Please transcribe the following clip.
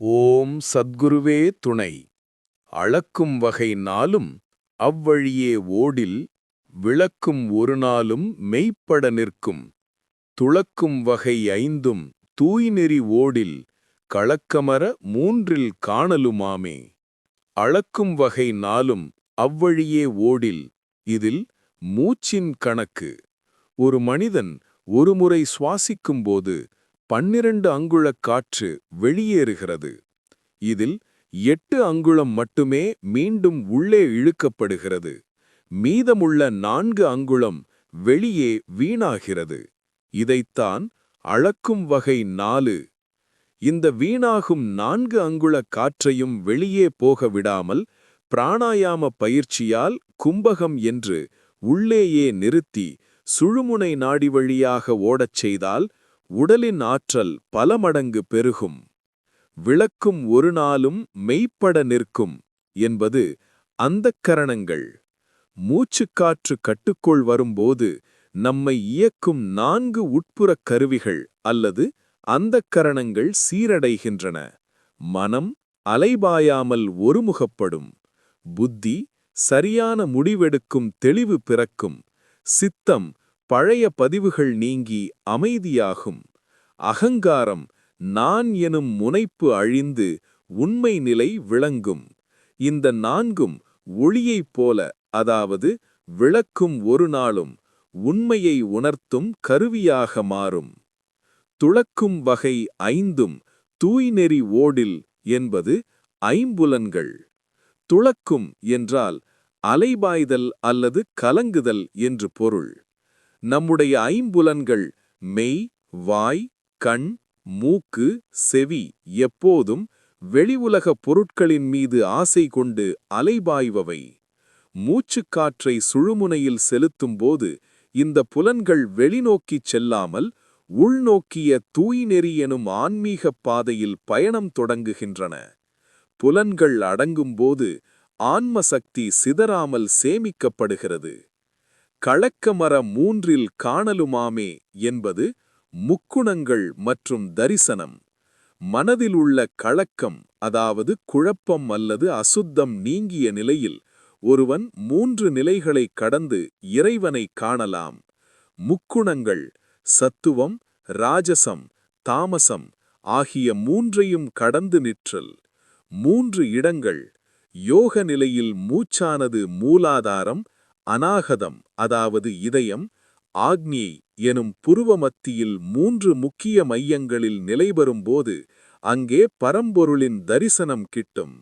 ஓம் சத்குருவே துணை. அளக்கும் வகை நாளும் அவ்வழியே ஓடில், விளக்கும் ஒரு நாளும் மெய்ப்பட நிற்கும். துளக்கும் வகை ஐந்தும் தூய்நெறி ஓடில், களக்கமர மூன்றில் காணலுமாமே. அளக்கும் வகை நாளும் அவ்வழியே ஓடில், இதில் மூச்சின் கணக்கு. ஒரு மனிதன் ஒருமுறை சுவாசிக்கும்போது 12 அங்குலக் காற்று வெளியேறுகிறது. இதில் 8 அங்குலம் மட்டுமே மீண்டும் உள்ளே இழுக்கப்படுகிறது. மீதமுள்ள 4 அங்குலம் வெளியே வீணாகிறது. இதைத்தான் அளக்கும் வகை 4. இந்த வீணாகும் 4 அங்குல காற்றையும் வெளியே போக விடாமல் பிராணாயாம பயிற்சியால் கும்பகம் என்று உள்ளேயே நிறுத்தி சுழுமுனை நாடி வழியாக ஓடச் செய்தால் உடலின் ஆற்றல் பல மடங்கு பெருகும். விளக்கும் ஒரு நாளும் மெய்ப்பட நிற்கும் என்பது அந்தக்கரணங்கள். மூச்சுக்காற்று கட்டுக்குள் வரும்போது நம்மை இயக்கும் 4 உட்புறக் கருவிகள் அல்லது அந்தக்கரணங்கள் சீரடைகின்றன. மனம் அலைபாயாமல் ஒருமுகப்படும். புத்தி சரியான முடிவெடுக்கும் தெளிவு பிறக்கும். சித்தம் பழைய பதிவுகள் நீங்கி அமைதியாகும். அகங்காரம் நான் எனும் முனைப்பு அழிந்து உண்மை நிலை விளங்கும். இந்த 4ம் ஒளியைப் போல, அதாவது விளக்கும் ஒரு நாளும் உண்மையை உணர்த்தும் கருவியாக மாறும். துளக்கும் வகை 5ம் தூய்நெறி ஓடில் என்பது ஐம்புலன்கள். துளக்கும் என்றால் அலைபாய்தல் அல்லது கலங்குதல் என்று பொருள். நம்முடைய ஐம்புலன்கள் மெய், வாய், கண், மூக்கு, செவி எப்போதும் வெளி உலக பொருட்களின் மீது ஆசை கொண்டு அலைபாய்பவை. மூச்சுக்காற்றை சுழுமுனையில் செலுத்தும்போது இந்த புலன்கள் வெளிநோக்கிச் செல்லாமல் உள்நோக்கிய தூய்நெறி எனும் ஆன்மீகப் பாதையில் பயணம் தொடங்குகின்றன. புலன்கள் அடங்கும்போது ஆன்ம சக்தி சிதறாமல் சேமிக்கப்படுகிறது. களக்கமர மூன்றில் காணலுமாமே என்பது முக்குணங்கள் மற்றும் தரிசனம். மனதில் உள்ள கலக்கம், அதாவது குழப்பம் அல்லது அசுத்தம் நீங்கிய நிலையில் ஒருவன் 3 நிலைகளை கடந்து இறைவனை காணலாம். முக்குணங்கள் சத்துவம், ராஜசம், தாமசம் ஆகிய 3ஐயும் கடந்து நிற்றல். 3 இடங்கள். யோக நிலையில் மூச்சானது மூலாதாரம், அநாகதம் அதாவது இதயம், ஆக்ஞை எனும் புருவ மத்தியில் 3 முக்கிய மையங்களில் நிலைபெறும்போது அங்கே பரம்பொருளின் தரிசனம் கிட்டும்.